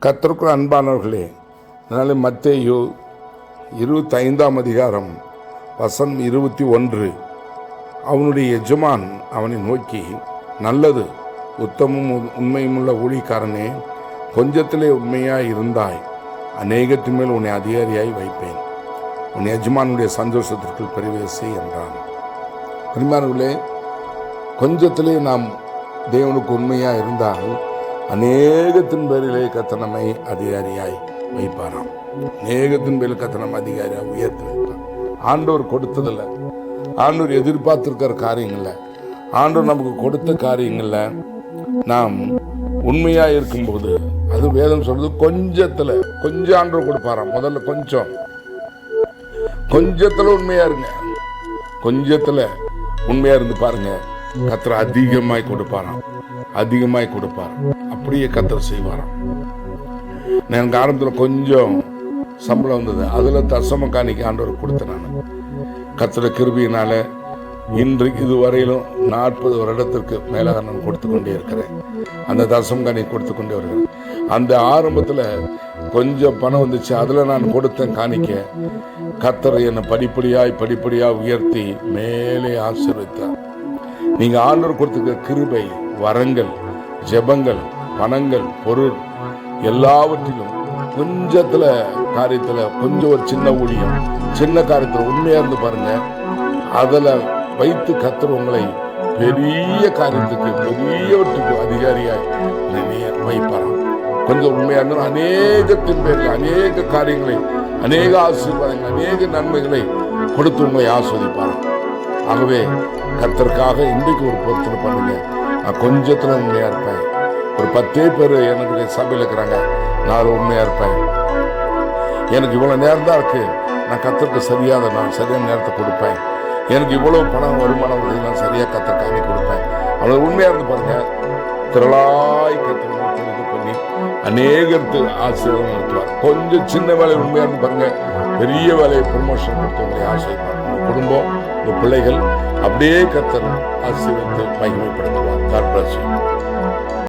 கர்த்தருக்குள் அன்பானவர்களே, அதனால் மத்தேயு 25ஆம் அதிகாரம் வசனம் 21, அவனுடைய எஜமான் அவனை நோக்கி, நல்லது உத்தமும் உண்மையுமுள்ள ஊழியக்காரனே, கொஞ்சத்திலே உண்மையாய் இருந்தாய், அநேகத்தின் மேல் உன்னை அதிகாரியாய் வைப்பேன், உன் எஜமானுடைய சந்தோஷத்திற்குள் பிரவேசி என்றான். அன்பானவர்களே, கொஞ்சத்திலே நாம் தேவனுக்கு உண்மையாக இருந்தால் அநேகத்தின் பேரிலே கர்த்தர் நம்மை அதிகாரியாய் வைப்பாராம். அநேகத்தின் பேரில் கர்த்தர் நம்ம அதிகாரியாக உயர்த்தி வைப்பார். ஆண்டவர் கொடுத்ததில்லை, ஆண்டவர் எதிர்பார்த்திருக்கிற காரியங்கள்ல, ஆண்டவர் நமக்கு கொடுத்த காரியங்கள்ல நாம் உண்மையாக இருக்கும்போது, அது வேதம் சொல்றது கொஞ்சத்துல கொஞ்சம் ஆண்டவர் கொடுப்பாராம். முதல்ல கொஞ்சத்துல உண்மையா இருங்க, கொஞ்சத்துல உண்மையா இருந்து பாருங்க, கர்த்தர் அதிகமாய் கொடுப்பாராம், அதிகமாய் கொடுப்பார். அப்படியே கர்த்தர் செய்வாராம். எனக்கு ஆரம்பத்தில் கொஞ்சம் சம்பளம் வந்தது, அதுல தசம காணிக்கை ஆண்டவர் கொடுத்தேன். நான் கர்த்தர் கிருபையினால இன்றைக்கு இதுவரையிலும் 40 வருடத்திற்கு மேலாக நான் கொடுத்து கொண்டே இருக்கிறேன். அந்த தசம காணிக்கை கொடுத்து கொண்டே வருகிறேன். அந்த ஆரம்பத்தில் கொஞ்சம் பணம் வந்துச்சு, அதில் நான் கொடுத்தேன் காணிக்க. கர்த்தர் என்னை படிப்படியாக உயர்த்தி மேலே ஆசீர்வதித்தார். நீங்க ஆண்டவர் கொடுத்துக்க கிருபை, வரங்கள், ஜெபங்கள், பணங்கள், பொருள் எல்லாவற்றிலும் கொஞ்சத்துல காரியத்துல கொஞ்சம் ஒரு சின்ன ஊழியம், சின்ன காரியத்துல உண்மையா இருந்து பாருங்க, அதுல வைத்து கர்த்தர் உங்களை பெரிய காரியத்துக்கு, பெரியவற்றுக்கு அதிகாரியாய் வைப்பாராம். கொஞ்சம் உண்மையா இருந்தாலும் அநேகத்தின் பேரில் அநேக காரியங்களை, அநேக ஆசீர்வாதங்கள், அநேக நன்மைகளை கொடுத்து உங்களை ஆஸ்வதிப்பாராம். ஆகவே கர்த்தருக்காக இன்றைக்கு ஒரு பொருத்தனை பண்ணுங்க. நான் கொஞ்சத்துல உண்மையா இருப்பேன். ஒரு 10 பேர் எனக்கு சபையில் இருக்கிறாங்க, நான் உண்மையா இருப்பேன். எனக்கு இவ்வளவு நேரம் தான் இருக்கு, நான் கர்த்தருக்கு நான் சரியான நேரத்தை கொடுப்பேன். எனக்கு இவ்வளவு பணம் வருமானம் நான் சரியா கர்த்தருக்காக கொடுப்பேன். அவ்வளவு உண்மையா இருந்து பாருங்க, திரளாய் கர்த்தர் தெரிந்து பண்ணி அநேகத்து ஆசீர்வாதம் நடத்துவார். கொஞ்சம் சின்ன வேலை உண்மையா இருந்து பாருங்க, பெரிய வேலையை ப்ரமோஷன் கொடுத்து உங்களை ஆசீர்வாதம், குடும்பம், உங்க பிள்ளைகள் அப்படியே கர்த்தர் ஆசீர்வதித்து மகிமைப்படுத்துவார். God bless you.